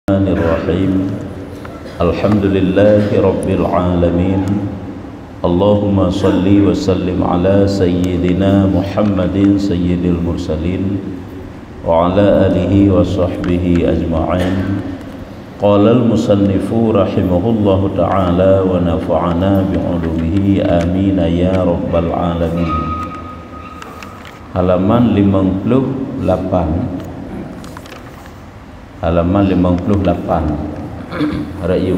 Bismillahirrahmanirrahim. Alhamdulillahi Rabbil Alamin. Allahumma salli wa sallim ala Sayyidina Muhammadin Sayyidil Mursalin wa ala alihi wa sahbihi ajma'in. Qala al-musannifu rahimahullahu ta'ala wa nafa'ana bi'ulumihi amin ya Rabbal Alamin. Halaman 58, halaman 58. Rayu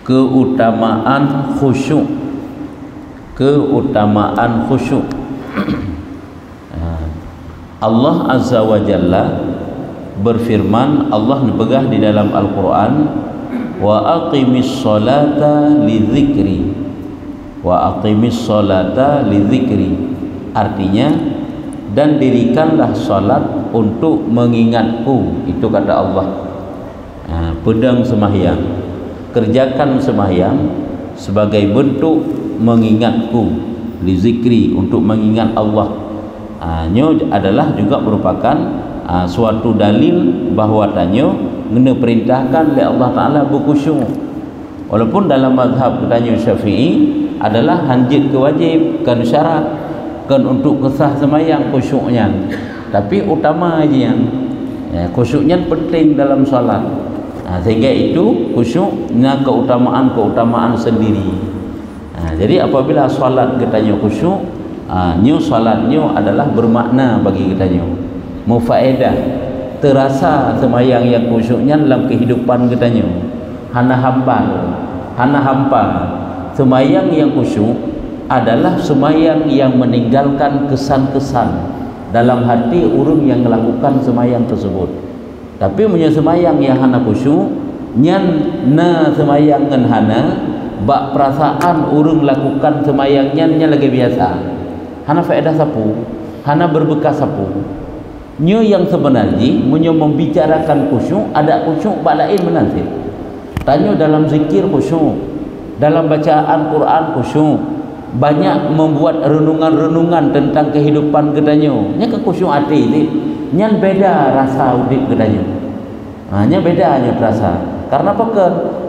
keutamaan khusyuk, keutamaan khusyuk. Allah Azza wa Jalla berfirman, Allah begah di dalam Al-Quran, wa aqimis salata li dzikri, wa aqimis salata li dzikri, artinya dan dirikanlah salat untuk mengingatku. Itu kata Allah. Pedang semahyang, kerjakan semahyang sebagai bentuk mengingatku, li zikri, untuk mengingat Allah. Ini adalah juga merupakan suatu dalil bahawa tanyo kena perintahkan oleh Allah Ta'ala berkhusyuk. Walaupun dalam mazhab katanya Syafi'i adalah hanjit kewajib, kan syarat, kan untuk kesah semayang khusyuknya, tapi utama aja yang khusyuknya penting dalam salat. Sehingga itu khusyuknya keutamaan sendiri. Jadi apabila salat katanya khusyuk, salatnya adalah bermakna bagi katanya, mufaedah, terasa semayang yang khusyuknya dalam kehidupan katanya. Hana hampa semayang yang khusyuk adalah semayang yang meninggalkan kesan-kesan dalam hati urung yang melakukan semayang tersebut. Tapi punya semayang yang hana khusyuk, nyan na semayang ngan hana bak perasaan urung lakukan semayang nyan lagi biasa, hana faedah sapu, hana berbekas sapu. Nyo yang sebenarnya punya membicarakan khusyuk, ada khusyuk bak lain menanti. Tanyo dalam zikir khusyuk, dalam bacaan Quran khusyuk, banyak membuat renungan-renungan tentang kehidupan gedanyo. Nya kekhusyuk hati ni, nyan beda rasa udik gedanyo. Nya beda nya rasa. Karena apa?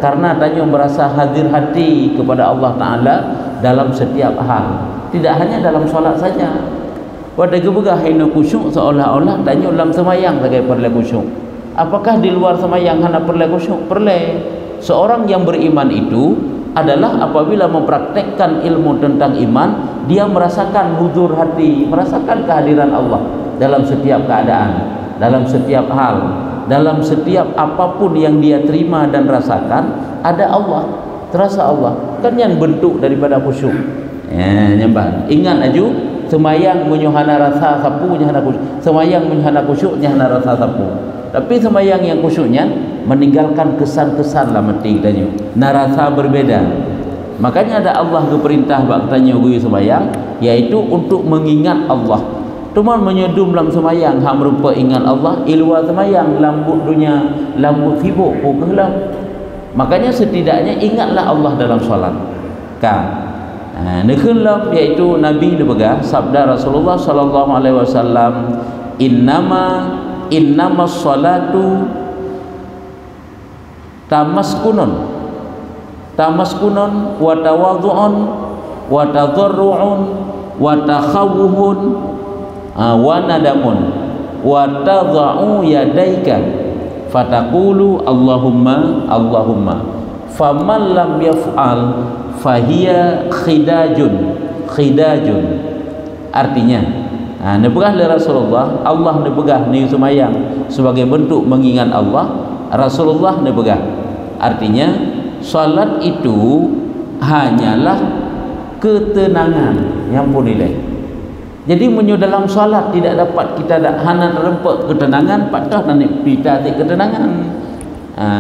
Karena tanyo merasa hadir hati kepada Allah Taala dalam setiap hal. Tidak hanya dalam solat saja. Pada gebegah hina khusyuk seolah-olah tanyo dalam semayang sebagai perlu khusyuk. Apakah di luar semayang hana perlu khusyuk? Perlu. Seorang yang beriman itu adalah apabila mempraktekkan ilmu tentang iman, dia merasakan huzur hati, merasakan kehadiran Allah dalam setiap keadaan, dalam setiap hal, dalam setiap apapun yang dia terima dan rasakan, ada Allah, terasa Allah. Kan yang bentuk daripada khusyuk. Nyambang. Ingat aju, semayang menyuhana rasa sapu, nyahana khusyuk. Semayang menyuhana khusyuk, nyahana rasa sapu. Tapi semayang yang khusyuknya meninggalkan kesan-kesan lah mati katanya. Narasa berbeda. Makanya ada Allah ke perintah bak tanya gue semayang, yaitu untuk mengingat Allah. Tuman menyedum dalam semayang hak merupa ingat Allah, ilwa semayang lambut dunia, lambut sibuk pukehlah. Makanya setidaknya ingatlah Allah dalam solat. Nekenlah, yaitu Nabi dibegah sabda Rasulullah sallallahu alaihi wasallam, innama salatu tamaskunun wa tawadhu'un wa tadarru'un wa takhawwuhun wa nadamun wa tadha'u yadaika fataqulu Allahumma faman lam yaf'al fahiya khidajun. Artinya nebegah oleh Rasulullah, Allah nebegah ni semayang sebagai bentuk mengingat Allah. Rasulullah nebegah, artinya salat itu hanyalah ketenangan yang pun nilai. Jadi menyu dalam salat tidak dapat kita hana terempat ketenangan, patah nanik kita ketenangan.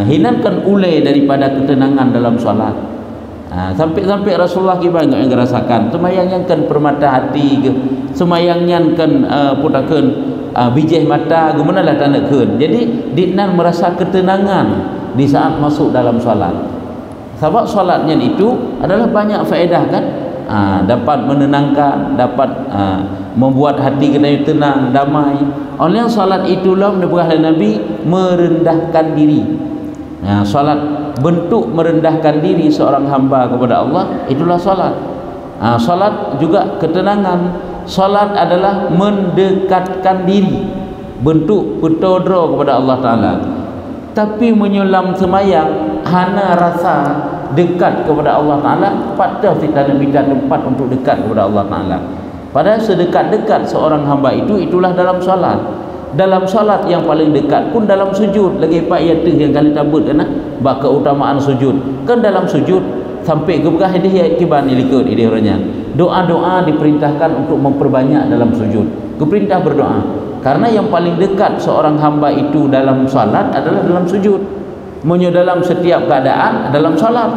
Hinankan ulai daripada ketenangan dalam salat. Sampai Rasulullah gimana yang ngerasakan semayang yang kan permata hati ke, semayang yang kan putakan bijih mata gimana lah tanakan. Jadi dinan merasa ketenangan di saat masuk dalam salat. Sebab salatnya itu adalah banyak faedah kan, dapat menenangkan, dapat membuat hati kita tenang, damai. Oleh salat itulah oleh Nabi merendahkan diri. Salat bentuk merendahkan diri seorang hamba kepada Allah, itulah salat. Salat juga ketenangan. Salat adalah mendekatkan diri, bentuk bertodro kepada Allah Ta'ala. Tapi menyulam semayang hana rasa dekat kepada Allah Ta'ala, patah kita nak minta tempat untuk dekat kepada Allah Ta'ala. Padahal sedekat-dekat seorang hamba itulah dalam solat. Dalam solat yang paling dekat pun dalam sujud. Lagi Pak Yatih yang kali tabut kena bak keutamaan sujud. Kan dalam sujud sampai ke berkah dia kiban ilikut ide orangnya. Doa-doa diperintahkan untuk memperbanyak dalam sujud. Keperintah berdoa. Karena yang paling dekat seorang hamba itu dalam solat adalah dalam sujud. Menyo dalam setiap keadaan dalam solat.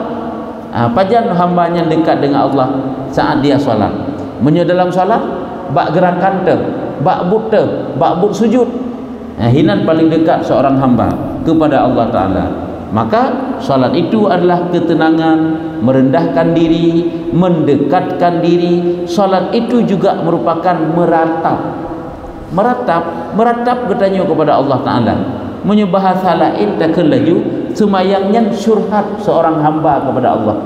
Pajan hambanya dekat dengan Allah saat dia solat. Menyo dalam solat bak gerakan te, bak but sujud. Hinan paling dekat seorang hamba kepada Allah Ta'ala. Maka solat itu adalah ketenangan, merendahkan diri, mendekatkan diri. Solat itu juga merupakan meratap bertanya kepada Allah Ta'ala. Menyo bahasa lain tak laju semayangnya syurhat seorang hamba kepada Allah.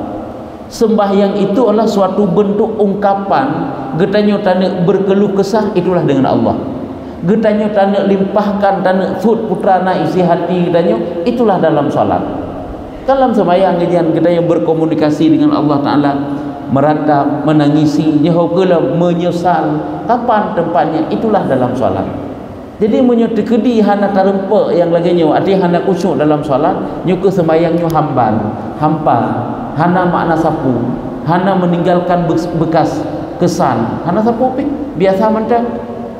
Sembahyang itu adalah suatu bentuk ungkapan getanyo tanak berkeluh kesah itulah dengan Allah. Getanyo tanak limpahkan tanak sud putrana isi hati getanyo itulah dalam salat. Dalam sembahyang getanyo berkomunikasi dengan Allah Ta'ala, meratap, menangisi, nyaho kala menyesal. Kapan tempatnya? Itulah dalam salat. Jadi menyotekedi hana tarempe yang lagi nyo ati hana kusyuk dalam salat, nyo ke sembahyang nyo hampa, hana makna sapu, hana meninggalkan bekas kesan, hana sapu biasa mentang.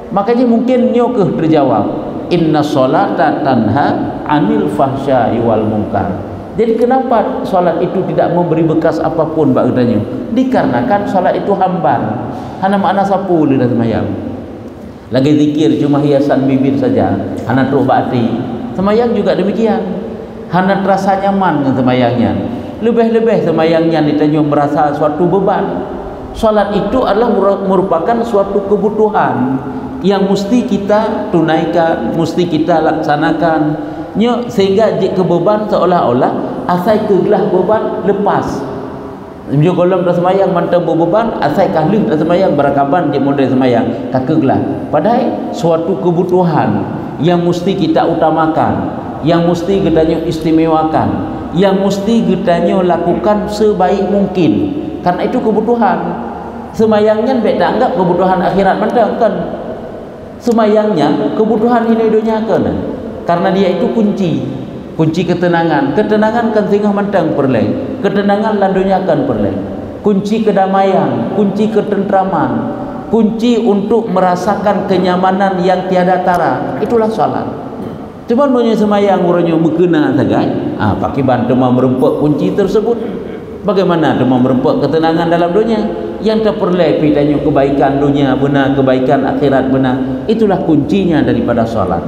Makanya mungkin nyo ke terjawab, inna sholata tanha anil fahsya'i wal munkar. Jadi kenapa solat itu tidak memberi bekas apapun bak katanya? Dikarenakan solat itu hamban, hana makna sapu di dalam sembahyang. Lagi zikir cuma hiasan bibir saja, hana teruk hati. Sembahyang juga demikian, hana terasa nyaman dengan sembahyangnya. Lebih-lebih sembahyangnya ditanya merasa suatu beban. Solat itu adalah merupakan suatu kebutuhan yang mesti kita tunaikan, mesti kita laksanakan. Sehingga jika beban seolah-olah asai kegelah beban lepas. Dia kalau dah semayang mantap beban asai kahlih dah semayang berakaban dia model semayang kakegelah. Padahal suatu kebutuhan yang mesti kita utamakan, yang mesti kita istimewakan, yang mesti kita lakukan sebaik mungkin. Karena itu kebutuhan. Semayangnya beda anggap kebutuhan akhirat mantap kan. Semayangnya kebutuhan ini dunia kan. Karena dia itu kunci ketenangan. Ketenangan kan sehingga mentang perleng, ketenangan landunya kan perleng. Kunci kedamaian, kunci ketentraman, kunci untuk merasakan kenyamanan yang tiada tara, itulah salat. Cuma punya semayang orangnya mengena saja. Pakai bantu merempuk kunci tersebut. Bagaimana demam merempuk ketenangan dalam dunia? Yang terperleh pidanya kebaikan dunia benar, kebaikan akhirat benar. Itulah kuncinya daripada salat.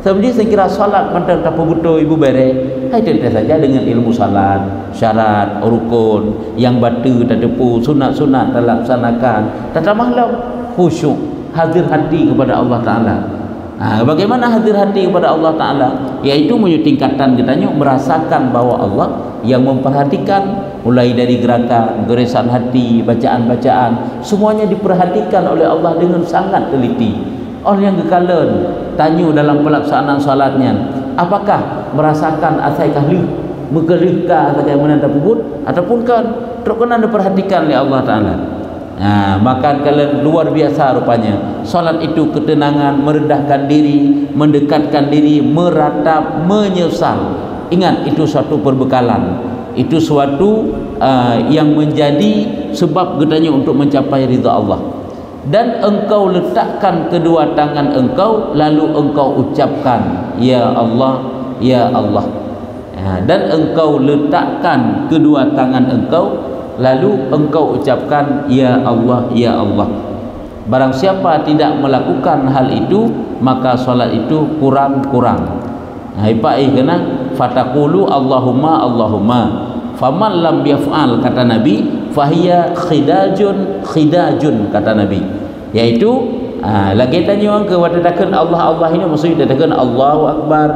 Sebenarnya saya kira salat mentang tak betul ibu bere. Hai tentu saja dengan ilmu salat, syarat, rukun, yang batu tak tepu, sunat-sunat tak laksanakan. Tak malam khusyuk, hadir hati kepada Allah Ta'ala. Bagaimana hadir hati kepada Allah Ta'ala? Yaitu tingkatan kitanya merasakan bahwa Allah yang memperhatikan, mulai dari gerakan, gerisan hati, bacaan-bacaan, semuanya diperhatikan oleh Allah dengan sangat teliti. Orang yang kekalan tanya dalam pelaksanaan salatnya, apakah merasakan asai kahlih, mekelihkah bagaimana tersebut ataupun kan terkena diperhatikan oleh Allah Ta'ala. Maka kalian luar biasa rupanya salat itu ketenangan, merendahkan diri, mendekatkan diri, meratap, menyesal. Ingat, itu suatu perbekalan, itu suatu yang menjadi sebab gedanya untuk mencapai ridha Allah. Dan engkau letakkan kedua tangan engkau, lalu engkau ucapkan ya Allah, ya Allah. Dan engkau letakkan kedua tangan engkau, lalu engkau ucapkan ya Allah, ya Allah. Barang siapa tidak melakukan hal itu, maka solat itu kurang-kurang. Kena fataqulu Allahumma Allahumma. Faman lam yaf'al, kata Nabi, fahiya khidajun kata Nabi, yaitu lagi tanya orang ke wadadakan Allah Allah ini maksudnya dadakan Allahu Akbar.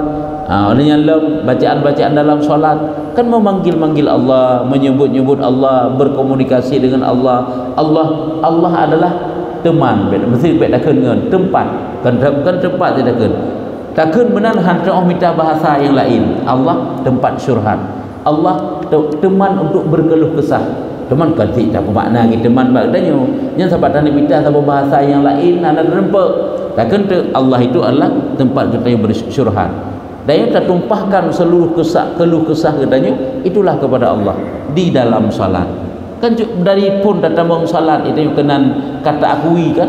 Orangnya bacaan-bacaan dalam solat kan memanggil-manggil Allah, menyebut-nyebut Allah, berkomunikasi dengan Allah. Allah adalah teman, mesti bedakan dengan tempat. Kan tempat bedakan. Takkan menan hantar minta bahasa yang lain. Allah tempat syurhat. Allah teman untuk berkeluh kesah. Teman kan tidak bermakna gitu teman bagdanya. Yang sahabat Nabi minta sama bahasa yang lain anda nampak. Takkan Allah itu adalah tempat kita yang bersyurhat. Dan yang tertumpahkan seluruh keluh kesah katanya itulah kepada Allah di dalam salat. Kan dari pun datang bang salat itu yang kenan kata akui kan,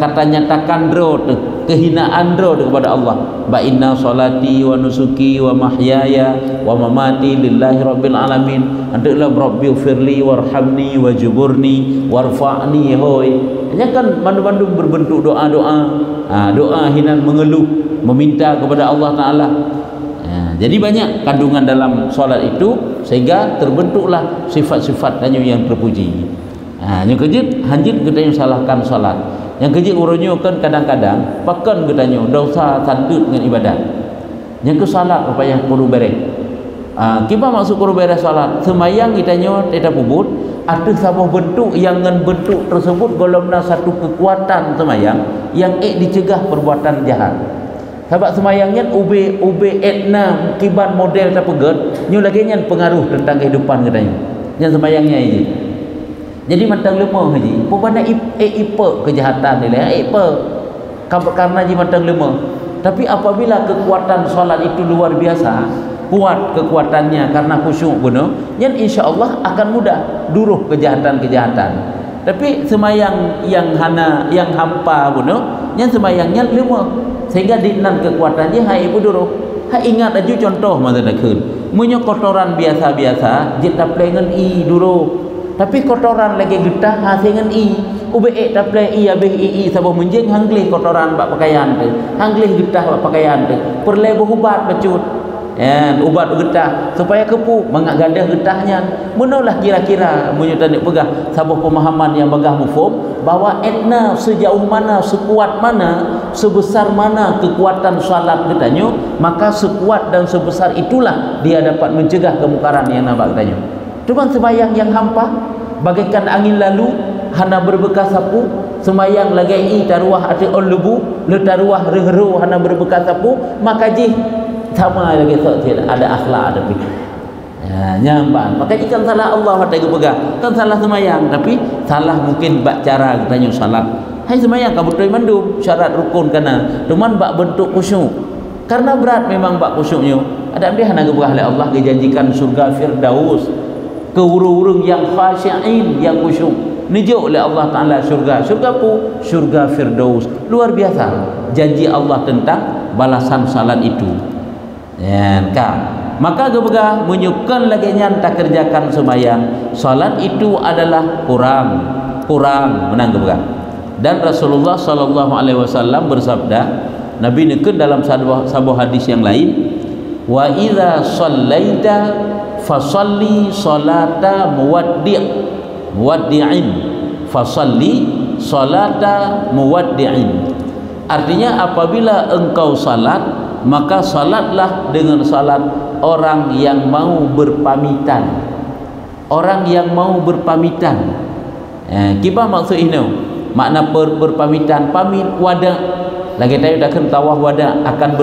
kata nyatakan dro kehinaan dro kepada Allah. Ba inna salati wa nusuki wa mahyaya wa mamati lillahi rabbil alamin. Adalah rabbil firli warhamni wajuburni warfa'ni hoi. Hanya kan mandu-mandu berbentuk doa-doa, doa hinan mengeluh, meminta kepada Allah Ta'ala. Jadi banyak kandungan dalam solat itu sehingga terbentuklah sifat-sifat yang terpuji. Yang kejut hanjit kita yang salahkan solat. Yang kejut urunnya kan kadang-kadang pakan kita dosa santut dengan ibadat. Yang ke salat apa yang perlu beres. Kita masuk perlu beres salat. Semayang kita tidak pubut. Ada sebuah bentuk yang dengan bentuk tersebut golongnya satu kekuatan semayang yang dicegah perbuatan jahat. Sebab semayangnya ube etna kiban model tak pegat, nyu lagi nya pengaruh tentang kehidupan katanya. Yang semayangnya ini. Jadi mantang lemah haji. Pupana ipe kejahatan ni lah ipe. Karena ji mantang lemah. Tapi apabila kekuatan solat itu luar biasa, kuat kekuatannya karena khusyuk benar, yang insya-Allah akan mudah duruh kejahatan-kejahatan. Tapi semayang yang hampa benar, yang semayangnya lemah sehingga dinan kekuatannya hai ibu duruh. Hai ingat aja contoh masa nakun. Munyo kotoran biasa-biasa jita plengen duruh. Tapi kotoran lagi getah hasilkan UBE taple habis sabah menjeng hanglih kotoran bak pakaian tu. Hanglih getah bak pakaian tu. Perle berubat becut. Ubat getah supaya kepu mangak gadah getahnya. Menulah kira-kira munyo tadi pegah sabah pemahaman yang bagah mufhum bahwa etna sejauh mana, sekuat mana, sebesar mana kekuatan salat getahnya, maka sekuat dan sebesar itulah dia dapat mencegah kemungkaran yang nampak getahnya. Cuma sembahyang yang hampa bagaikan angin lalu hana berbekas sapu, sembahyang lagi taruah ati on lebu le taruah reheru hana berbekas sapu, maka jih sama lagi tak ada akhlak ada pikir. Nyambang. Maka ikan salah Allah hati pegang. Kan salah sembahyang tapi salah mungkin bak cara katanya salat. Hai sembahyang kamu betul mandum syarat rukun kana. Cuman bak bentuk khusyuk. Karena berat memang bak khusyuknya. Ada ambil hana keberah oleh Allah dijanjikan surga Firdaus. Ke urung-urung yang khasyi'in yang khusyuk nijuk oleh Allah Ta'ala syurga pu syurga Firdaus luar biasa janji Allah tentang balasan salat itu maka gebegah menyukan lagi tak kerjakan sembahyang salat itu adalah kurang menang gebegah. Dan Rasulullah SAW bersabda Nabi nekun dalam sebuah hadis yang lain wa idza shallaita fasalli salata muwaddi'in fasalli salata muwaddi'in. Artinya apabila engkau salat maka salatlah dengan salat orang yang mau berpamitan. Orang yang mau berpamitan. Kita maksud ini makna berpamitan, pamit wada. Lagi tahu dah kan tawaf wada akan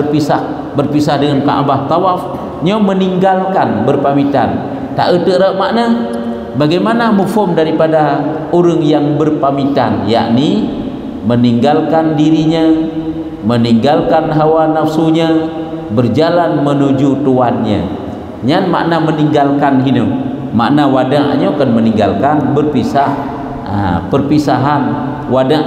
berpisah dengan Kaabah. Tawaf nya meninggalkan berpamitan. Tak ada makna bagaimana mufhum daripada orang yang berpamitan, yakni meninggalkan dirinya, meninggalkan hawa nafsunya, berjalan menuju tuannya. Nyan makna meninggalkan hidup. Makna wada'nya kan meninggalkan, berpisah. Perpisahan wada'.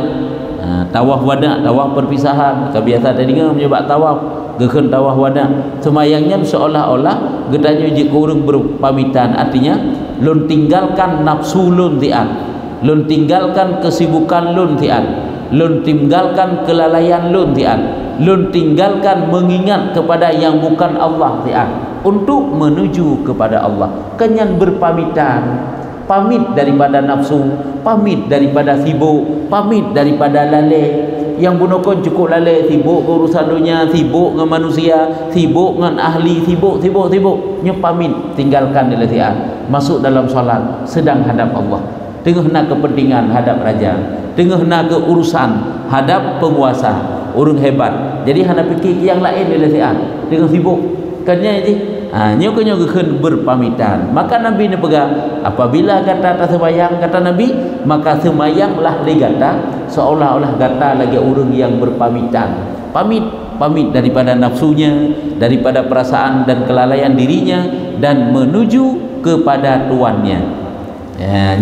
Tawaf wada', tawaf perpisahan. Kebiasa tadi menyebab tawaf gekeun tawaf wada. Semayangnya seolah-olah gedanya je kurang berpamitan, artinya lun tinggalkan nafsu lun tian, lun tinggalkan kesibukan lun tian, lun tinggalkan kelalaian lun tian, lun tinggalkan mengingat kepada yang bukan Allah tian untuk menuju kepada Allah. Kenyan berpamitan pamit daripada nafsu, pamit daripada sibuk, pamit daripada lalai. Yang bunukun cukup lalai, sibuk urusan dunia, sibuk dengan manusia, sibuk dengan ahli, sibuk nyo pamit, tinggalkan dilasian, masuk dalam solat, sedang hadap Allah, tengah nak kepentingan hadap raja, tengah nak ke urusan hadap penguasa, urung hebat. Jadi hendak fikir yang lain dilasian, tengah sibuk kannya je. Nyo keun berpamitan. Maka Nabi ni pegang, apabila kata tak sembahyang, kata Nabi, maka sembahyanglah li kata seolah-olah kata lagi orang yang berpamitan. Pamit daripada nafsunya, daripada perasaan dan kelalaian dirinya, dan menuju kepada tuannya.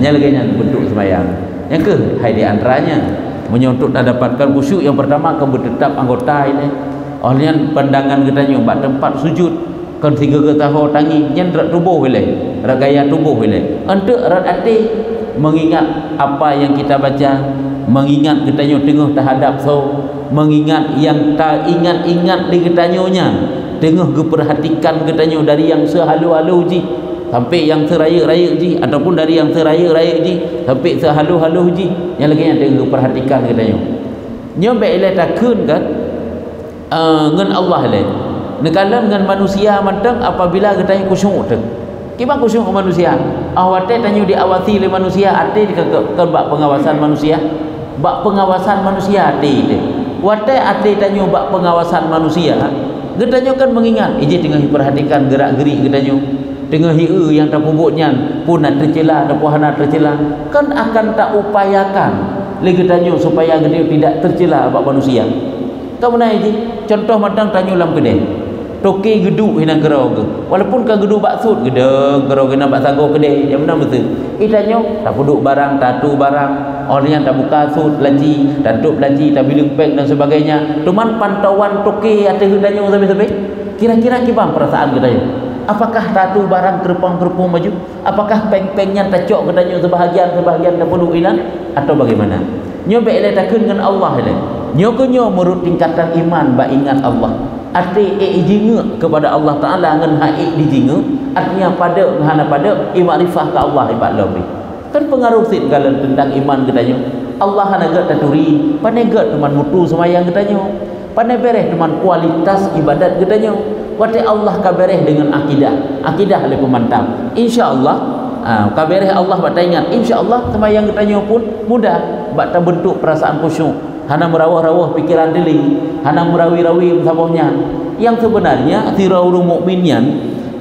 Nya lagi yang bentuk sembahyang. Yang ke hai di antaranya menyuntuk dan dapatkan khusyuk. Yang pertama akan bertetap anggota ini. Oleh pandangan kita nyumbat tempat sujud kan 3 tahun tangi nyen rat tubuh boleh, rat gaya tubuh boleh. Untuk rat hati mengingat apa yang kita baca, mengingat kita tengah terhadap mengingat yang tak ingat di ketanyonya, tengah perhatikan ketanyo dari yang sehalu-halu ji sampai yang seraya-raya ji, ataupun dari yang seraya-raya ji sampai sehalu-halu ji, yang lagi yang tengah perhatikan ketanyo. Nyo baik ile takun kan ngan Allah le. Nekala dengan manusia mantang apabila kita khusyuk tu. Kiba khusyuk manusia. Awate tanyo diawasi oleh manusia, ate ke bak pengawasan manusia. Bak pengawasan manusia ate dia. Wate ate tanyo bak pengawasan manusia. Getanyo kan mengingat, ije tengah perhatikan gerak-gerik getanyo. Tengah hiu yang tak pubuknya pun nak tercela, tak puhana tercela. Kan akan tak upayakan lagi tanyo supaya getanyo tidak tercela bak manusia. Kau mana ije? Contoh matang tanyo dalam kedai. Toke geduk hina gerau ke, walaupun ka geduk baksud gedeng gerau kena bak sago kedai yang mana betul itanyo tak puduk barang, tatu barang, orang yang tak buka sud laci, tutup laci, tak bilang peng dan sebagainya. Cuman pantauan toke atas itanyo sampai kira-kira kibang perasaan kedai. Apakah tatu barang kerpang-kerpung maju? Apakah peng-pengnya tacok ketanyo sebahagian tak puduk ilan atau bagaimana? Nyo baik le takun dengan Allah le. Nyo menurut tingkatan iman ba ingat Allah. Arti ijinga kepada Allah Taala ngan haik dijinga, artinya pada ngana pada imarifah ke Allah ibad lebih. Kan pengaruh sit kalau tentang iman katanya. Allah hanagat taturi, panegat teman mutu semayang katanya. Pandai bereh teman kualitas ibadat katanya. Wate Allah kabereh dengan akidah oleh pemantau. Insya-Allah kabereh Allah bata ingat, insya-Allah semayang katanya pun mudah bata bentuk perasaan khusyuk. Hana merawah-rawah pikiran diri, hana merawi-rawi sabahnya. Yang sebenarnya tirau mukminyan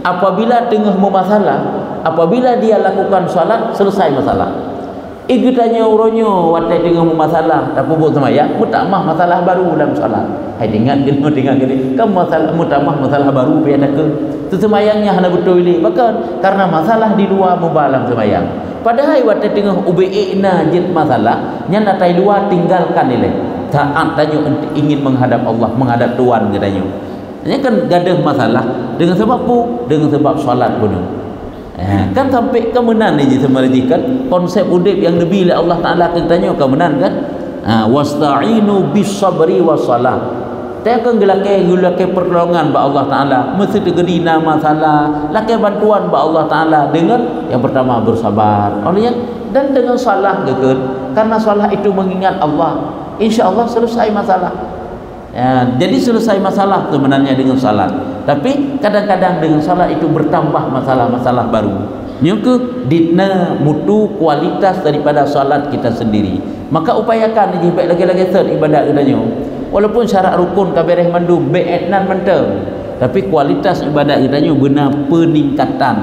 apabila tengah bermasalah, apabila dia lakukan salat selesai masalah. Igitanya uronyo watai tengah bermasalah tak pubuk sembahyang, mutamah masalah baru dalam salat. Hai ingat gini, kamu masalah mutamah masalah baru biar ke. Sesembayangnya hana betul ini, bahkan karena masalah di luar mubalam sembayang. Padahal watai tengah ubeina jid masalah, nya natai luar tinggalkan nilai. Taat tanyo ingin menghadap Allah, menghadap Tuhan katanya. Ini kan gadah masalah dengan sebab apa? Dengan sebab solat pun. Kan sampai kemenan ni semarajikan konsep udip yang lebih oleh Allah Taala katanya kemenan kan? Wasta'inu bis sabri was salah. Tekan gelake pertolongan ba Allah Taala, mesti tegedina masalah, lake bantuan ba Allah Taala dengan yang pertama bersabar. Oleh dan dengan salah gekeun, karena salah itu mengingat Allah. Insya-Allah selesai masalah. Jadi selesai masalah sebenarnya dengan salat. Tapi kadang-kadang dengan salat itu bertambah masalah-masalah baru. Nyuku ditna mutu kualitas daripada salat kita sendiri. Maka upayakan baik lagi-lagi ibadat kita. Walaupun syarat rukun kabereh mandum be'etnan menteng, tapi kualitas ibadat kita benar peningkatan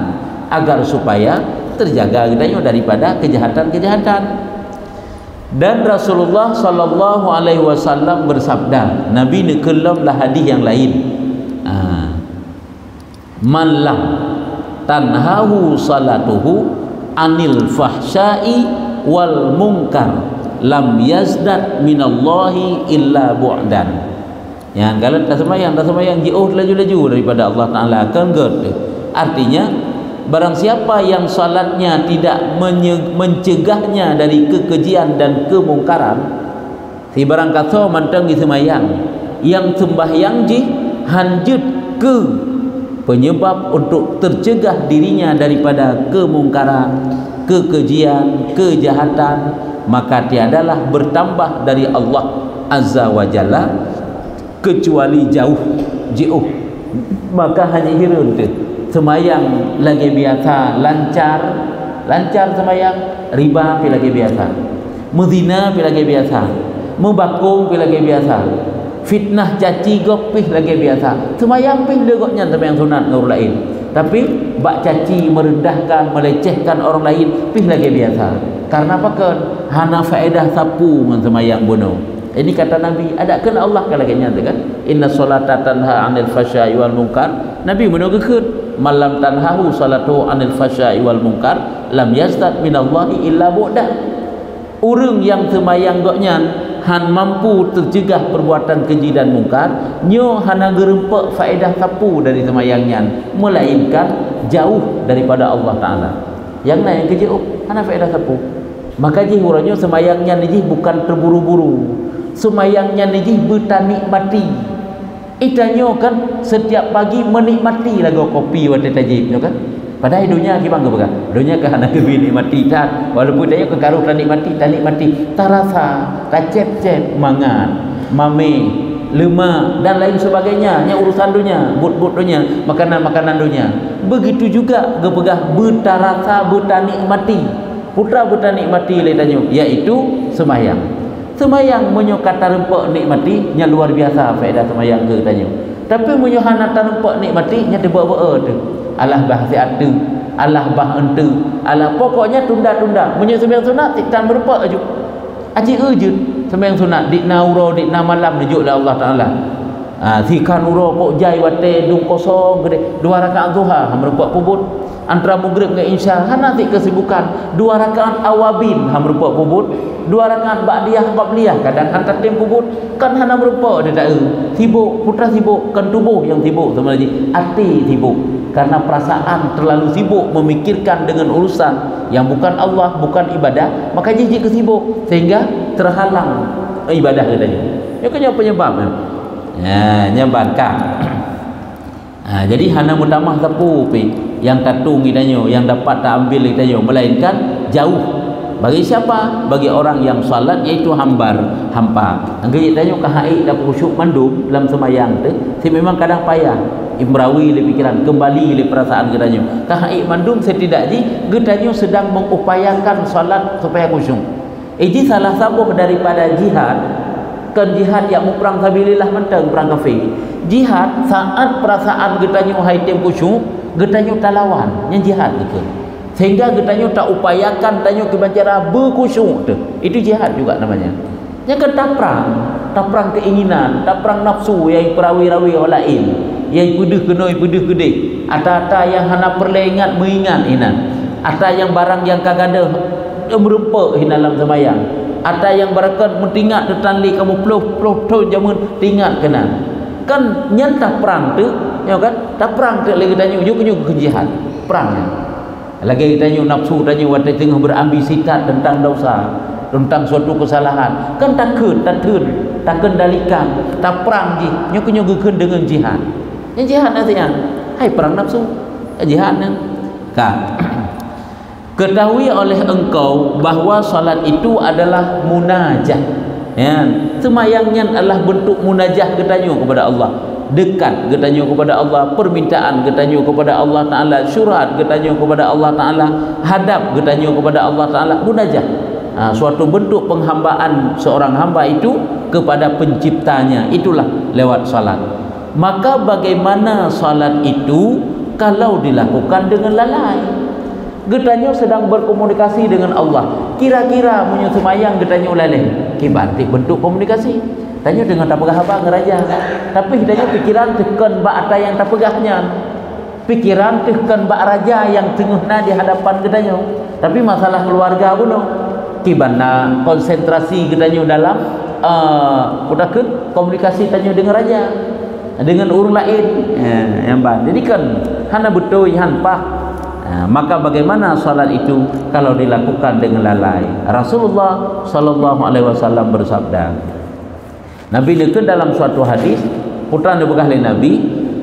agar supaya terjaga kita daripada kejahatan-kejahatan. Dan Rasulullah sallallahu alaihi wasallam bersabda, Nabi nekelamlah hadis yang lain. Man lam tanhahu salatuhu anil fahsya'i wal munkar lam yazdad minallahi illa bu'dan. Yang kalau tak sembahyang jauh laju-laju daripada Allah Taala kan gerd. Artinya barang siapa yang salatnya tidak mencegahnya dari kekejian dan kemungkaran, si barang kata mantang di sembahyang yang sembahyang ji hanjut ke penyebab untuk tercegah dirinya daripada kemungkaran, kekejian, kejahatan, maka tiadalah bertambah dari Allah Azza wa Jalla kecuali jauh. Maka hanya hirun tu semayang lagi biasa lancar semayang, riba pi lagi biasa, menzina pi lagi biasa, membakung pi lagi biasa, fitnah caci gopih lagi biasa, semayang pi legoknya semayang sunat dengan orang lain, tapi bak caci, merendahkan, melecehkan orang lain pi lagi biasa. Karena apa kan? Hana faedah sapu dengan semayang bunuh. Ini kata Nabi, ada kena Allah kalau kena kan? Inna solata tanha 'anil fahsya'i wal munkar. Nabi menunggukeun malam tanhahu salatu 'anil fahsya'i wal munkar lam yastad minallahi illa bu'da. Urang yang semayang goknya han mampu tercegah perbuatan keji dan mungkar, nyo hana gerempek faedah sapu dari semayangnya, melainkan jauh daripada Allah Taala. Yang lain keji hana faedah sapu. Maka jih urangnya semayangnya ni bukan terburu-buru. Semayangnya ni bertanikmati. Itanyo kan setiap pagi menikmati lagu kopi waktu tajib kan. Padahal dunia gimana ke baga? Dunia kan nak nikmati tak. Walaupun dia ke karu tanikmati, tak rasa, tak cep-cep mangan, mame, lemak dan lain sebagainya. Nya urusan dunia, but-but dunia, makanan-makanan dunia. Begitu juga gepegah bertarasa, bertanikmati. Putra bertanikmati letanyo, iaitu semayang. Semayang menyokata rempek nikmati nya luar biasa faedah semayang ke tanya. Tapi menyohana rempek nikmati nya tebak-bek tu. Alah bah siat tu, alah bah ente, alah pokoknya tunda-tunda. Menyo sembahyang sunat tiktan berempek aja. Aji ejut sembahyang sunat dikna uro dikna malam nujuklah Allah Taala. Thikan uro pok jai wate dung kosong gede 2 rakaat zuhar hamrempek pubut. Antara maghrib dengan isya hana tik kesibukan 2 rakaat awabin hamrempek pubut. 2 rakaat ba'diyah qabliyah kadang hantar tim pubut kan hana berupa dia tak sibuk putra sibuk kan tubuh yang sibuk sebenarnya hati sibuk karena perasaan terlalu sibuk memikirkan dengan urusan yang bukan Allah, bukan ibadah, maka jadi kesibuk sehingga terhalang ibadah katanya. Ya kan penyebabnya. Nyebabkan. Jadi hana mutamah sapu yang tatung kitanya, yang dapat tak ambil kitanya, melainkan jauh. Bagi siapa? Bagi orang yang salat iaitu hampa. Angge tanya ke haid dak khusyuk mandum dalam semayang tu, si memang kadang payah imrawi le pikiran, kembali le perasaan getanya. Ka haid mandum setidaknya getanya sedang mengupayakan salat supaya khusyuk. Ini salah satu daripada jihad. Kan jihad yang perang sabilillah mentang perang kafir. Jihad saat perasaan getanya haid khusyuk, getanya talawan, nya jihad gitu. Sehingga getanya tak upayakan tanya kebancara berkhusyuk tu. Itu jihad juga namanya. Yang kan tak perang keinginan, tak perang nafsu yang perawi-rawi orang lain, yang pedih kedai, ata yang hana perlengat mengingat inan, ata yang barang yang kagada merempek dalam semayang, ata yang barakan mentingat tetanli kamu peluh tahun jamun tingat kena. Kan nyantah perang tu, ya kan? Tak perang tu lagi tanya ujung-ujung ke jihad, perangnya. Lagi tanya nafsu tanya waktu tengah berambisi tentang dosa, tentang suatu kesalahan, kan takut tak kendalikan, tak perang ji nyok-nyok dengan jihad. Yang jihad artinya hai perang nafsu, jihad kan. Ketahui oleh engkau bahawa salat itu adalah munajat, ya. Semayangnya adalah bentuk munajat ketanya kepada Allah, dekat getanya kepada Allah, permintaan getanya kepada Allah Ta'ala, syurat getanya kepada Allah Ta'ala, hadap getanya kepada Allah Ta'ala, munajat. Suatu bentuk penghambaan seorang hamba itu kepada penciptanya, itulah lewat salat. Maka bagaimana salat itu kalau dilakukan dengan lalai? Getanya sedang berkomunikasi dengan Allah, kira-kira menyusun semayang getanya lalai, kibantik bentuk komunikasi. Tanya dengan tak pegah apa ngeraja, tapi hidanya pikiran tekan bak ata yang tak pegahnya, pikiran tekan bak raja yang tengahna di hadapan gedanya. Tapi masalah keluarga pun kibana konsentrasi gedanya dalam komunikasi tanya dengan raja, dengan orang lain, yang ban. Jadi kan hana betul hanpa. Maka bagaimana salat itu kalau dilakukan dengan lalai? Rasulullah sallallahu alaihi wasallam bersabda. Nabi itu dalam suatu hadis putra dibegah oleh Nabi,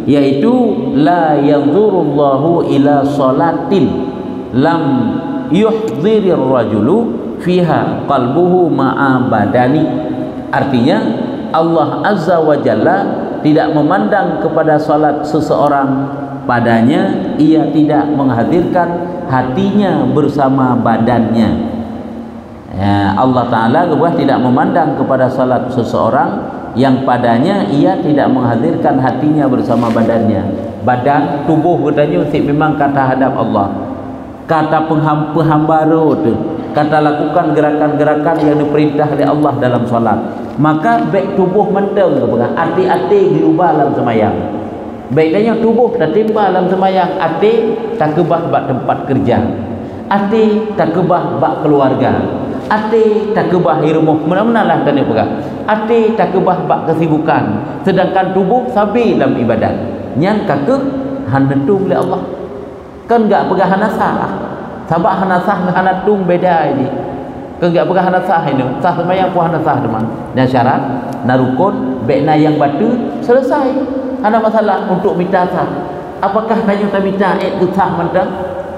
yaitu la yanzurullahu ila salatin lam yuhdzirir rajulu fiha qalbuhu ma'a badani. Artinya Allah Azza wa Jalla tidak memandang kepada salat seseorang, padanya ia tidak menghadirkan hatinya bersama badannya. Allah Ta'ala tidak memandang kepada salat seseorang yang padanya ia tidak menghadirkan hatinya bersama badannya. Badan, tubuh katanya memang kata hadap Allah, kata penghambara tu, kata lakukan gerakan-gerakan yang diperintah oleh Allah dalam solat. Maka baik tubuh menteng ke pegang, hati-hati diubah dalam semayang. Baiknya tubuh tak timbal dalam semayang, hati tak kebah bak tempat kerja, hati tak kebah bak keluarga, hati tak kebah rumah, mana-mana lah tanya pegang. Hati tak kebah bak kesibukan, sedangkan tubuh sabi dalam ibadat. Nyan kakek hanentung oleh Allah. Kan enggak pegang hanasah. Sabak hanasah dengan hanatung beda ini. Kan enggak pegang hanasah ini. Sah semayang pun hanasah teman. Dan syarat narukun bekna yang batu selesai. Ada masalah untuk minta sah. Apakah tanya tak minta tu sah mantang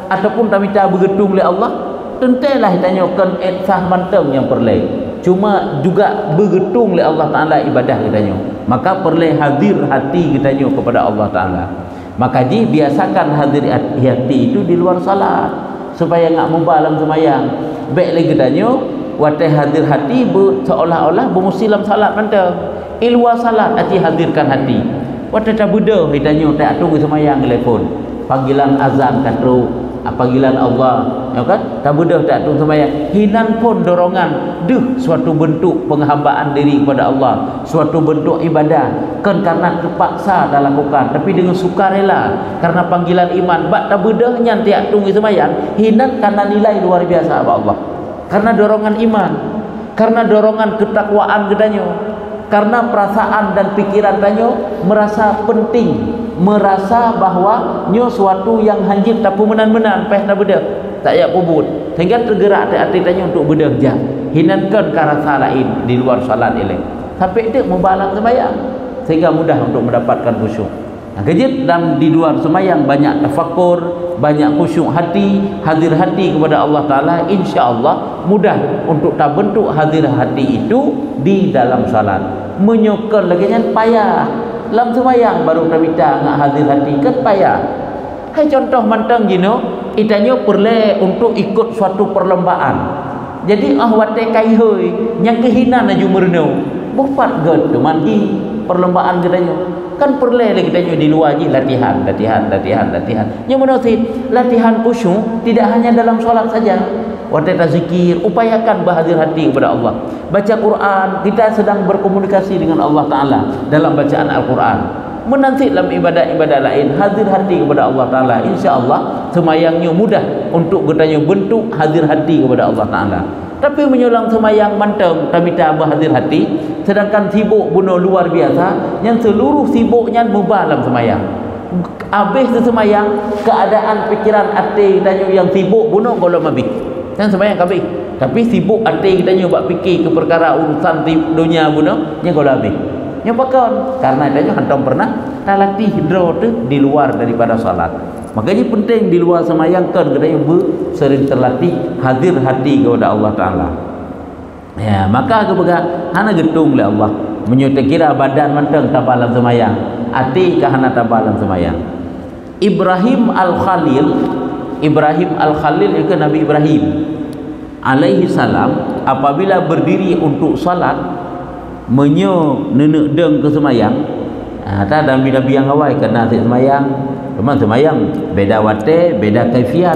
ataupun tak minta bergetung oleh Allah? Tentulah tanyakan sah mantang yang perlu. Cuma juga bergetung oleh Allah Ta'ala ibadah katanya. Maka perlu hadir hati katanya kepada Allah Ta'ala. Maka biasakan hadir hati itu di luar salat supaya enggak mubah dalam semayang. Baik lagi katanya watai hadir hati seolah-olah bermusilam salat mantap. Luar salat hati hadirkan hati. Watai tak budak katanya tak tunggu semayang telefon. Panggilan azan katru, panggilan Allah, ya kan? Tak mudah tak tunggu semayang. Hinan pun dorongan, suatu bentuk penghambaan diri kepada Allah, suatu bentuk ibadah. Kan karena terpaksa dah lakukan, tapi dengan sukarela karena panggilan iman. Bak tak mudahnya tiap tunggu semayang. Hinan karena nilai luar biasa apa Allah. Karena dorongan iman, karena dorongan ketakwaan gedanya, karena perasaan dan pikiran tanya merasa penting, merasa bahawa nyo suatu yang hanjit tapi menan-menan peh tak bedak tak ya pubut sehingga tergerak hati tanya untuk bedak jam hinankan ke rasa lain di luar salat elek sampai dia membalang sembahyang sehingga mudah untuk mendapatkan khusyuk. Kejip dan di luar sembahyang banyak tafakur, banyak khusyuk hati, hadir hati kepada Allah Ta'ala, insya-Allah mudah untuk tak bentuk hadir hati itu di dalam salat. Menyokong lagi yang payah dalam sembahyang baru tak minta nak hadir hati kan payah. Hai contoh mantang gino, itanya perlu untuk ikut suatu perlombaan. Jadi wate kai hoi yang kehinan aju merenau. Bupat ged mandi perlombaan gedanya. Kan perlu lagi kita di luar je latihan. Yang mana sih latihan khusyuk tidak hanya dalam solat saja. Waktu zikir, upayakan berhadir hati kepada Allah. Baca Quran, kita sedang berkomunikasi dengan Allah Ta'ala dalam bacaan Al-Quran. Menanti dalam ibadah-ibadah lain, hadir hati kepada Allah Ta'ala. InsyaAllah semayangnya mudah untuk bertanya bentuk hadir hati kepada Allah Ta'ala. Tapi menyulang semayang mantap tak minta berhadir hati, sedangkan sibuk bunuh luar biasa yang seluruh sibuknya mubah dalam semayang. Habis semayang keadaan pikiran hati tanya yang sibuk bunuh golong habis yang semayang habis, tapi sibuk hati kita buat fikir ke perkara urusan dunia bunuh yang golong habis yang pakon karena tanya hantam pernah tak latih draw tu di luar daripada salat. Makanya penting di luar semayang kan kita sering terlatih hadir hati kepada Allah Ta'ala. Ya, maka kepada hana getung oleh Allah menyutai kira badan manteng tabalan semayang, hati ke hana tabalan semayang. Ibrahim Al-Khalil itu Nabi Ibrahim alaihi salam apabila berdiri untuk salat menyo nenek deng ke semayang. Tak ada nabi yang awal kena semayang. Memang semayang beda wate, beda kaifiat.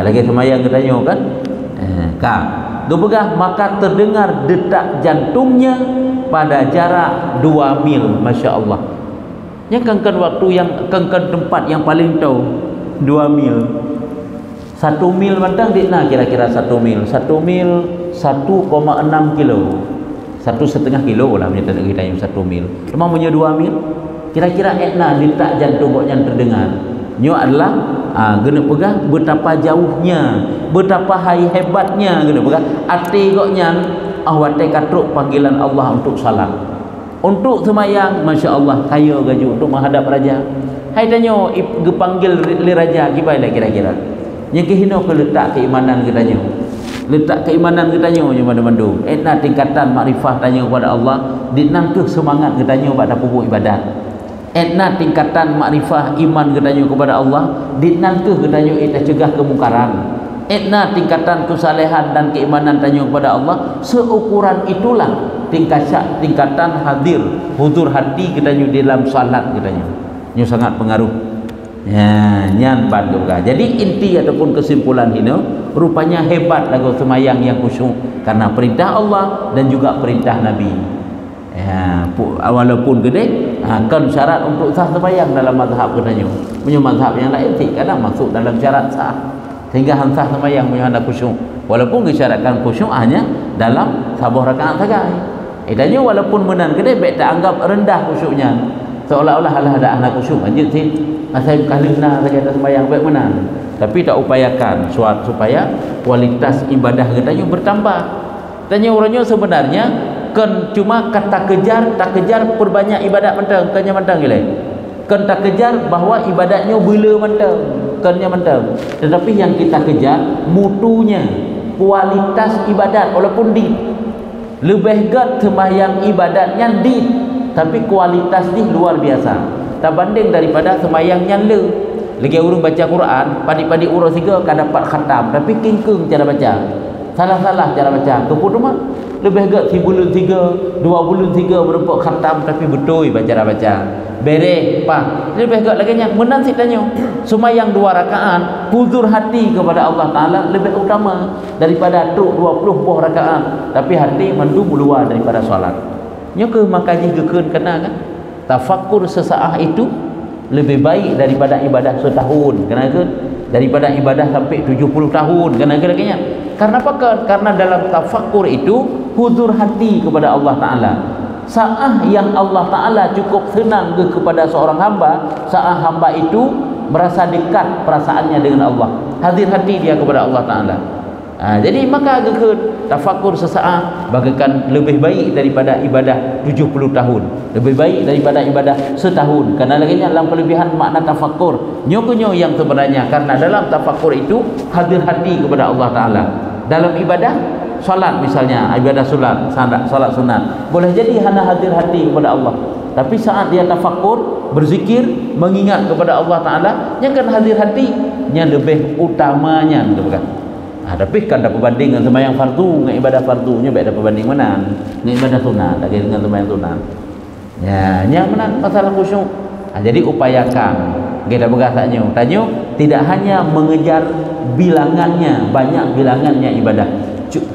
Lagi semayang katanya kan. Gepegah maka terdengar detak jantungnya pada jarak 2 mil, masya-Allah. Yang kengken waktu yang kengken tempat yang paling tahu 2 mil. 1 mil mantang di nah kira-kira 1 mil. 1 mil 1,6 kilo. 1,5 kilo lah punya tanah kita yang 1 mil. Memang punya 2 mil. Kira-kira etna detak jantung yang terdengar. Nyo adalah gena pegah betapa jauhnya, betapa hebatnya gena pegah ati goknya wate katruk panggilan Allah untuk salat. Untuk semayang, masya-Allah kaya gaju untuk menghadap raja. Hai tanyo dipanggil li raja gimana kira-kira. yang kehina ke letak keimanan kita nyo. Letak keimanan kita nyo mandu. Etna tingkatan makrifah tanya kepada Allah, ditnang ke semangat kita nyo pada pupuk ibadat. Etna tingkatan makrifah iman kita nyo kepada Allah, ditnang ke kita nyo kita cegah kemungkaran. Etna tingkatan kesalehan dan keimanan tanya kepada Allah, seukuran itulah tingkatan hadir hudur hati kita nyo dalam salat kita nyo sangat pengaruh. Ya, nyan ban juga. Jadi inti ataupun kesimpulan ini rupanya hebat lagu semayang yang khusyuk karena perintah Allah dan juga perintah Nabi. Ya, walaupun gede, kan syarat untuk sah semayang dalam mazhab katanya. Punya mazhab yang lain kadang masuk dalam syarat sah sehingga sah semayang punya anda khusyuk. Walaupun disyaratkan khusyuk hanya dalam sabuh rakaat saja. Idanya walaupun menan gede, baik tak anggap rendah khusyuknya. Seolah-olah ada anak khusyuk aja sih. Saya kalina saja ada sembahyang baik benar, tapi tak upayakan supaya kualitas ibadah kita bertambah. Tanya orangnya sebenarnya kan cuma kata tak kejar perbanyak ibadat mentang kannya mentang gile. Kan tak kejar bahawa ibadatnya bila mentang kannya mentang. Tetapi yang kita kejar mutunya, kualitas ibadat walaupun di lebih gat sembahyang ibadatnya di, tapi kualitas di luar biasa. Tak banding daripada semayang nyala. Lagi orang baca Quran, padi-padi urus tiga kan dapat khatam, tapi kingkung cara baca. Salah-salah cara baca. Kepun rumah lebih agak 3 bulan 3, 2 bulan 3 berempat khatam tapi betul baca baca. Bereh pak. Lebih agak lagi nya menan si tanya. Semayang 2 rakaat, huzur hati kepada Allah Taala lebih utama daripada 20 buah rakaat, tapi hati mandu luar daripada solat. Nya ke makaji gekeun kena kan? Tafakkur sesaat itu lebih baik daripada ibadah setahun. Kenapa? Daripada ibadah sampai 70 tahun. Kenapa? Karena apa? Karena dalam tafakkur itu huzur hati kepada Allah Ta'ala. Saat yang Allah Ta'ala cukup senang kepada seorang hamba, saat hamba itu merasa dekat perasaannya dengan Allah, hadir hati dia kepada Allah Ta'ala. Jadi maka tafakkur sesaat bagaikan lebih baik daripada ibadah 70 tahun, lebih baik daripada ibadah setahun. Karena lagi dalam kelebihan makna tafakkur nyokonyo yang sebenarnya, karena dalam tafakkur itu hadir hati kepada Allah Ta'ala. Dalam ibadah salat misalnya, ibadah salat sunat boleh jadi hanya hadir hati kepada Allah, tapi saat dia tafakkur berzikir mengingat kepada Allah Ta'ala, yang kan hadir hati yang lebih utamanya, betul kan? Tapi kan ada perbandingan sembahyang fardu dengan ibadah fardunya, baik ada perbanding mana dengan ibadah sunat lagi dengan sembahyang sunat. Ya, yang mana masalah khusyuk. Jadi upayakan kita berkatanya tanya tidak hanya mengejar bilangannya, banyak bilangannya ibadah,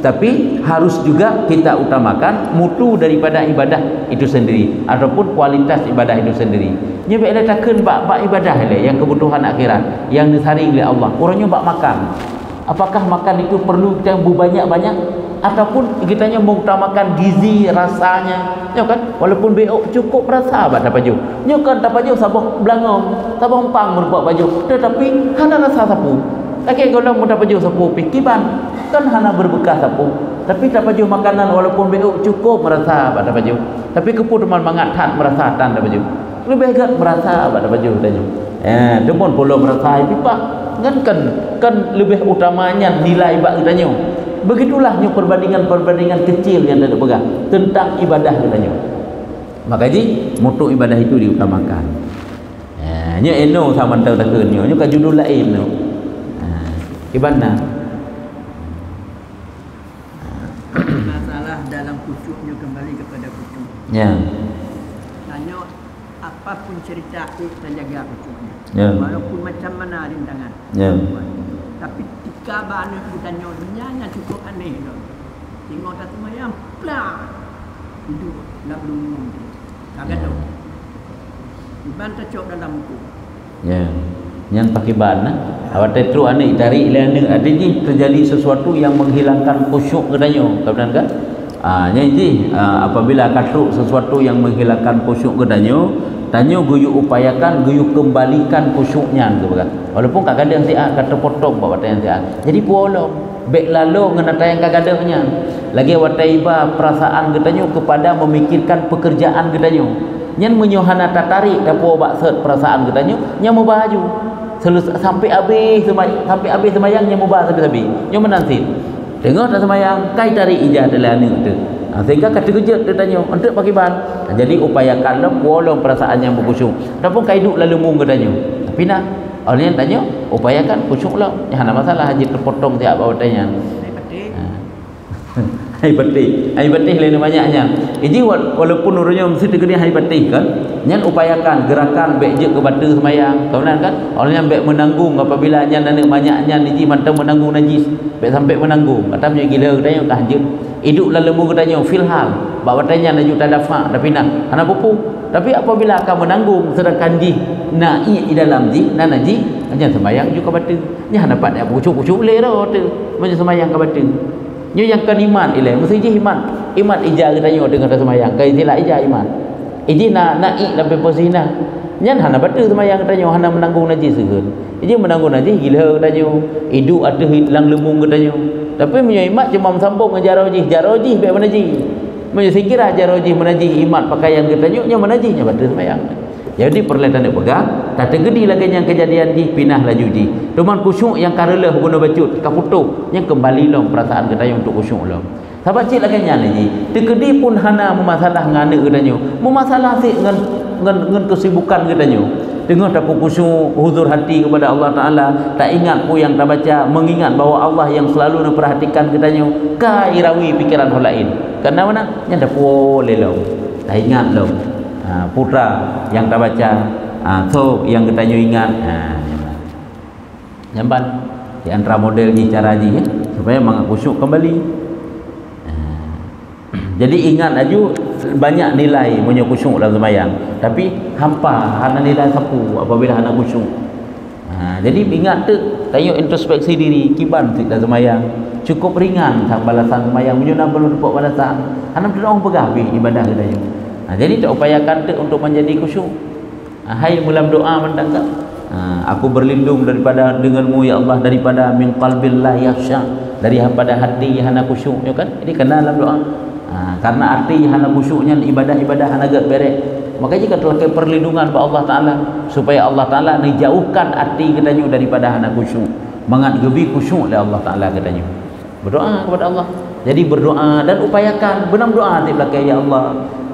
tapi harus juga kita utamakan mutu daripada ibadah itu sendiri ataupun kualitas ibadah itu sendiri. Nya baik letakkan bab ibadah yang kebutuhan akhirat yang disari oleh Allah. Orangnya bab makan. Apakah makan itu perlu kita banyak-banyak ataupun kita hanya mengutamakan gizi rasanya, ya kan? Walaupun beok cukup rasa abad dapat baju. Nya kan dapat baju sabah belangong, sabah empang merupakan baju. Tetapi hana rasa sapu. Lagi kalau mau dapat baju sapu pikiban, kan hana berbekas sapu. Tapi dapat baju makanan walaupun beok cukup merasa abad dapat baju. Tapi keputuman mangat merasa tan dapat baju. Lebih agak merasa abad dapat baju tanya. Tu pun pula merasa pipa. Kan lebih utamanya nilai bab katanya. Begitulah perbandingan kecil yang ada pegang tentang ibadah katanya. Makanya mutu ibadah itu diutamakan. Nya eno sama tahu takenya, nya ka judul lain no. Gimana? Masalah dalam khusyuknya kembali kepada khusyuk. Ya. Tanya apapun cerita kita jaga khusyuknya. Ya. Walaupun macam mana rintangan. Ya. Tapi jika banyak ditanya dunia cukup aneh tu. Tengok tak semayang, plak. Itu nak belum. Agak tu. Iban tercok dalam buku. Ya. Yang pakai ban awak tetru ane cari ilmu ada ni terjadi sesuatu yang menghilangkan khusyuk katanya. Benar kan? Jadi apabila katruk sesuatu yang menghilangkan khusyuk katanya, tanya guyu upayakan guyu kembalikan khusyuknya tu kan. Walaupun kadang dia kata potong bawa yang dia. Jadi puolo bek lalu ngena tayang kadangnya. Lagi wataiba perasaan katanya kepada memikirkan pekerjaan katanya. nyan menyohana tarik dapo baksud perasaan katanya nya mubaju sampai habis semayang nya mubah habis nya menanti dengar tak semayang kai tarik ijah dalam ni tu sehingga kata kejut dia tanya untuk pakai ban jadi upayakanlah walaupun perasaan yang berkhusyuk ataupun kai duk lalu mung katanya tapi nak orang yang tanya upayakan khusyuklah yang ada masalah haji terpotong tiap bawa tanya hari patih lain banyaknya jadi walaupun urutnya mesti tergeni hari patih kan nyan upayakan gerakan baik je ke batu semayang kemudian kan orang yang baik menanggung apabila nyan ada banyaknya niji mantau menanggung najis baik sampai menanggung katanya gila katanya tahajud hidup lembu katanya filhal bawa tanya naju tadafa tapi nak anak pupu tapi apabila akan menanggung sedangkan ji naik di dalam ji dan naji nyan semayang juga batu nyan dapat dia pucuk-pucuk le dah tu macam semayang ke batu nyo yang kan iman ile mesti je iman ijah katanya dengan semayang kai sila ijah iman iji naik sampai posina nyan hana batu semayang katanya hana menanggung najis segun iji menanggung najis gila katanya hidup ada hilang lembung katanya tapi punya imat cuma sambung dengan jaroji baik menaji punya sekira jaroji menaji imat pakaian katanya nya menaji nya batu semayang jadi perlatan dia pegang tak tergedi lagi yang kejadian di pinah laju ji cuman khusyuk yang karela guna bacut kaputuh yang kembali long perasaan katanya untuk khusyuk long sahabat cik lagi nya ji tergedi pun hana memasalah ngana katanya memasalah si ngan kesibukan katanya dengar tak khusyuk huzur hati kepada Allah Taala tak ingat pun yang tak baca mengingat bahawa Allah yang selalu memperhatikan katanya ka irawi pikiran hal lain kerana mana nya dak boleh long tak ingat long putra yang tak baca so yang katanya ingat jamban di antara model ni cara ni supaya khusyuk kembali jadi ingat aju banyak nilai punya khusyuk dalam sembahyang tapi hampa hana nilai sapu apabila hana khusyuk jadi ingat tu tengok introspeksi diri kiban dalam sembahyang cukup ringan sang balasan sembahyang menyuna belum dapat balasan hana orang pegah ibadah katanya jadi tak upayakan tu untuk menjadi khusyuk hai mulam doa mendakat aku berlindung daripada denganmu ya Allah daripada min qalbil la yakhsha daripada hati yang hana khusyuk ya kan ini kena dalam doa karena hati hana khusyuknya ibadah-ibadah hana gak berek makanya kita telah perlindungan kepada Allah Taala supaya Allah Taala menjauhkan hati katanya daripada hana khusyuk mangat gebi khusyuk oleh Allah Taala katanya berdoa kepada Allah jadi berdoa dan upayakan benam doa di belakang ya Allah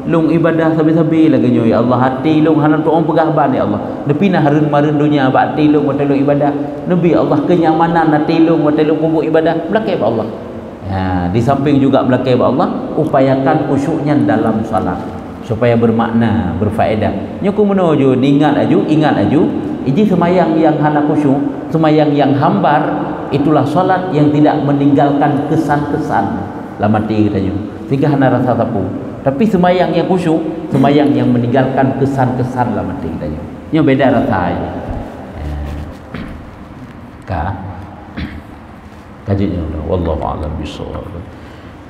long ibadah sabi-sabi lagi nyo ya Allah hati long hanan tu orang pegah ban ya Allah nepi nah harun-marun dunia ba hati long wa long ibadah nabi Allah kenyamanan hati long wa long kubuk ibadah belakang Allah di samping juga belakang Allah upayakan khusyuknya dalam salat supaya bermakna berfaedah nyo ku menuju ingat aju iji semayang yang hana khusyuk semayang yang hambar itulah salat yang tidak meninggalkan kesan-kesan dalam hati kita nyo sehingga hana rasa sapu tapi semayang yang khusyuk semayang yang meninggalkan kesan-kesan dalam hati kita nyo beda rasa kajinya wallahu a'lam bishawab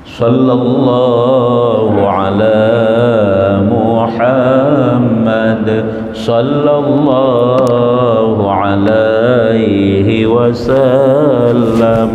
sallallahu ala Muhammad sallallahu alaihi wasallam